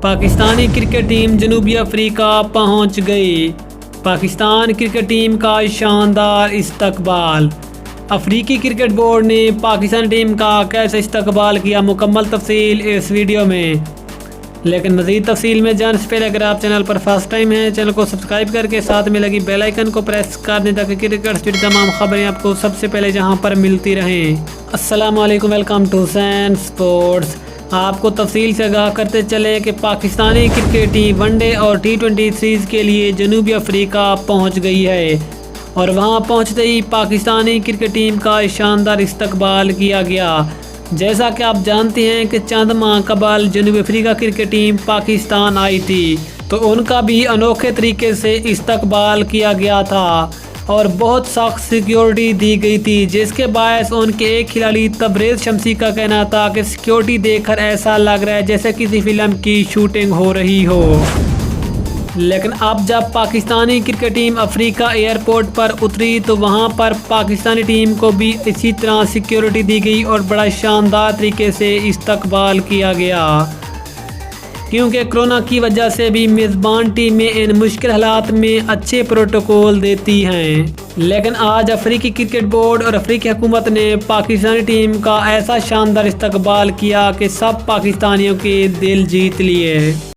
Pakistani cricket team جنوبی افریقہ پہنچ گئی۔ پاکستان کرکٹ ٹیم کا شاندار استقبال۔ افریقی کرکٹ بورڈ نے پاکستانی ٹیم کا کیسے استقبال کیا، مکمل تفصیل اس ویڈیو میں۔ لیکن مزید تفصیل میں جانے سے پہلے اگر آپ چینل پر فرسٹ ٹائم ہیں، چینل کو سبسکرائب کر کے ساتھ میں لگی بیل آئیکن کو پریس کر دیں تاکہ کرکٹ سے جڑی تمام خبریں آپ کو سب سے پہلے جہاں پر ملتی رہیں۔ السلام علیکم، ویلکم ٹو حسین سپورٹس۔ آپ کو تفصیل سے آگاہ کرتے چلیں کہ Pakistani cricket team one day اور T20 سیریز کے لیے جنوبی افریقہ پہنچ گئی ہے، اور وہاں پہنچتے ہی پاکستانی کرکٹ ٹیم کا شاندار استقبال کیا گیا۔ جیسا کہ آپ جانتے ہیں کہ چند ماہ قبل جنوبی افریقہ کرکٹ ٹیم پاکستان آئی تھی، تو ان کا بھی انوکھے طریقے سے استقبال کیا گیا تھا اور بہت سخت سیکیورٹی دی گئی تھی، جس کے باعث ان کے ایک کھلاڑی تبریز شمسی کا کہنا تھا کہ سیکیورٹی دیکھ کر ایسا لگ رہا ہے جیسے کسی فلم کی شوٹنگ ہو رہی ہو۔ لیکن اب جب پاکستانی کرکٹ ٹیم افریقہ ایئرپورٹ پر اتری تو وہاں پر پاکستانی ٹیم کو بھی اسی طرح سیکیورٹی دی گئی اور بڑا شاندار طریقے سے استقبال کیا گیا، کیونکہ کرونا کی وجہ سے بھی میزبان ٹیمیں ان مشکل حالات میں اچھے پروٹوکول دیتی ہیں۔ لیکن آج افریقی کرکٹ بورڈ اور افریقی حکومت نے پاکستانی ٹیم کا ایسا شاندار استقبال کیا کہ سب پاکستانیوں کے دل جیت لیے۔